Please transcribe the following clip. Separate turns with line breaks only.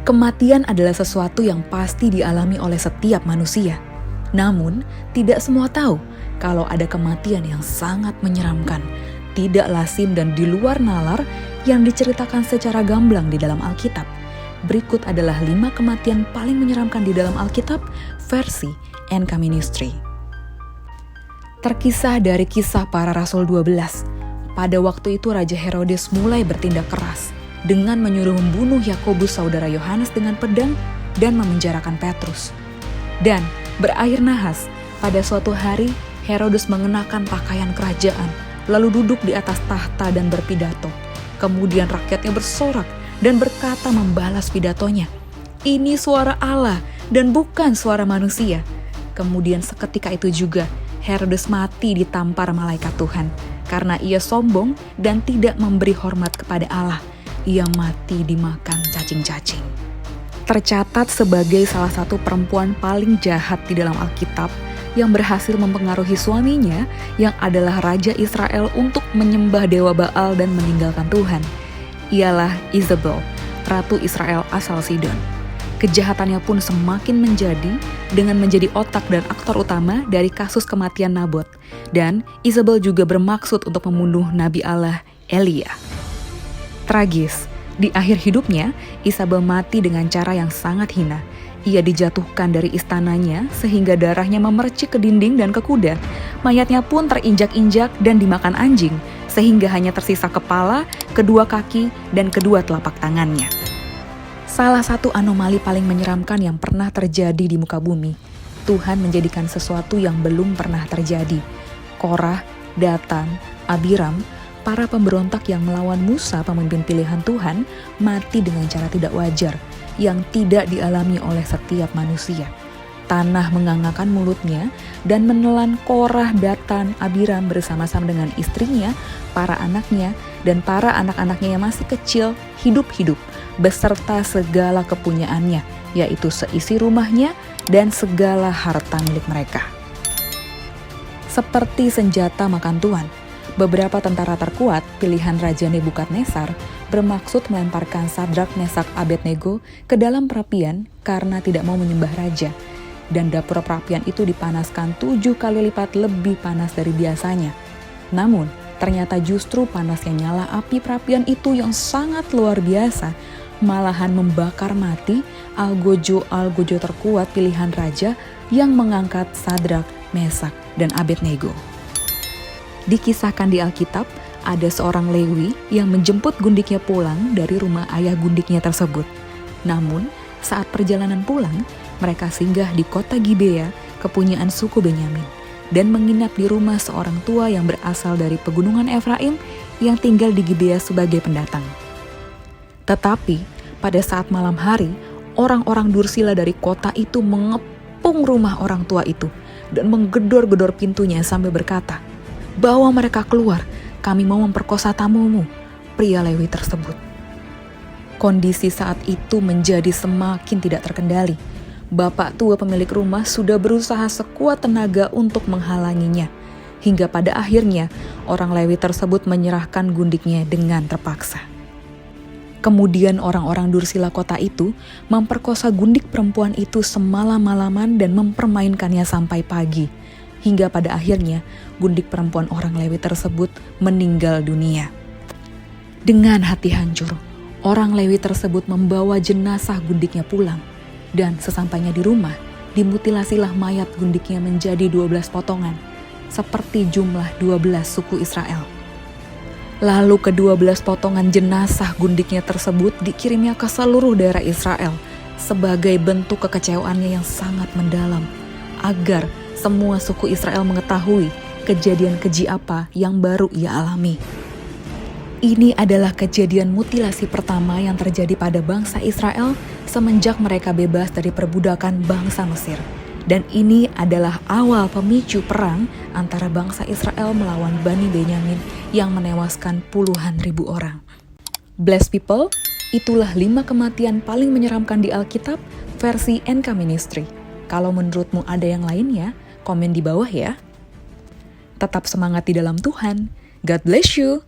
Kematian adalah sesuatu yang pasti dialami oleh setiap manusia. Namun, tidak semua tahu kalau ada kematian yang sangat menyeramkan, tidak lazim dan di luar nalar yang diceritakan secara gamblang di dalam Alkitab. Berikut adalah 5 kematian paling menyeramkan di dalam Alkitab versi NK Ministry. Terkisah dari Kisah Para Rasul 12. Pada waktu itu Raja Herodes mulai bertindak keras dengan menyuruh membunuh Yakobus saudara Yohanes dengan pedang dan memenjarakan Petrus. Dan berakhir nahas, pada suatu hari Herodes mengenakan pakaian kerajaan, lalu duduk di atas tahta dan berpidato. Kemudian rakyatnya bersorak dan berkata membalas pidatonya, "Ini suara Allah dan bukan suara manusia." Kemudian seketika itu juga Herodes mati ditampar malaikat Tuhan karena ia sombong dan tidak memberi hormat kepada Allah. Ia mati dimakan cacing-cacing. Tercatat sebagai salah satu perempuan paling jahat di dalam Alkitab yang berhasil mempengaruhi suaminya yang adalah Raja Israel untuk menyembah dewa Baal dan meninggalkan Tuhan. Ialah Isabel, Ratu Israel asal Sidon. Kejahatannya pun semakin menjadi dengan menjadi otak dan aktor utama dari kasus kematian Nabot. Dan Isabel juga bermaksud untuk membunuh Nabi Allah Elia. Tragis, di akhir hidupnya, Isabel mati dengan cara yang sangat hina. Ia dijatuhkan dari istananya sehingga darahnya memercik ke dinding dan ke kuda. Mayatnya pun terinjak-injak dan dimakan anjing, sehingga hanya tersisa kepala, kedua kaki, dan kedua telapak tangannya. Salah satu anomali paling menyeramkan yang pernah terjadi di muka bumi. Tuhan menjadikan sesuatu yang belum pernah terjadi. Korah, Datan, Abiram, para pemberontak yang melawan Musa, pemimpin pilihan Tuhan, mati dengan cara tidak wajar, yang tidak dialami oleh setiap manusia. Tanah mengangangkan mulutnya dan menelan Korah, Datan, Abiram bersama-sama dengan istrinya, para anaknya, dan para anak-anaknya yang masih kecil hidup-hidup, beserta segala kepunyaannya, yaitu seisi rumahnya dan segala harta milik mereka. Seperti senjata makan tuan, beberapa tentara terkuat pilihan Raja Nebukadnezar bermaksud melemparkan Sadrak, Mesak, Abednego ke dalam perapian karena tidak mau menyembah raja. Dan dapur perapian itu dipanaskan 7 kali lipat lebih panas dari biasanya. Namun, ternyata justru panasnya nyala api perapian itu yang sangat luar biasa, malahan membakar mati algojo terkuat pilihan raja yang mengangkat Sadrak, Mesak, dan Abednego. Dikisahkan di Alkitab, ada seorang Lewi yang menjemput gundiknya pulang dari rumah ayah gundiknya tersebut. Namun, saat perjalanan pulang, mereka singgah di kota Gibea, kepunyaan suku Benyamin, dan menginap di rumah seorang tua yang berasal dari pegunungan Efraim yang tinggal di Gibea sebagai pendatang. Tetapi, pada saat malam hari, orang-orang Dursila dari kota itu mengepung rumah orang tua itu dan menggedor-gedor pintunya sambil berkata, "Bawa mereka keluar, kami mau memperkosa tamumu," pria Lewi tersebut. Kondisi saat itu menjadi semakin tidak terkendali. Bapak tua pemilik rumah sudah berusaha sekuat tenaga untuk menghalanginya. Hingga pada akhirnya, orang Lewi tersebut menyerahkan gundiknya dengan terpaksa. Kemudian orang-orang Dursila kota itu memperkosa gundik perempuan itu semalam-malaman dan mempermainkannya sampai pagi. Hingga pada akhirnya, gundik perempuan orang Lewi tersebut meninggal dunia. Dengan hati hancur, orang Lewi tersebut membawa jenazah gundiknya pulang. Dan sesampainya di rumah, dimutilasilah mayat gundiknya menjadi 12 potongan, seperti jumlah 12 suku Israel. Lalu ke-12 potongan jenazah gundiknya tersebut dikirimnya ke seluruh daerah Israel sebagai bentuk kekecewaannya yang sangat mendalam, agar semua suku Israel mengetahui kejadian keji apa yang baru ia alami. Ini adalah kejadian mutilasi pertama yang terjadi pada bangsa Israel semenjak mereka bebas dari perbudakan bangsa Mesir. Dan ini adalah awal pemicu perang antara bangsa Israel melawan Bani Benyamin yang menewaskan puluhan ribu orang. Blessed people, itulah 5 kematian paling menyeramkan di Alkitab versi NK Ministry. Kalau menurutmu ada yang lainnya, komen di bawah ya. Tetap semangat di dalam Tuhan. God bless you.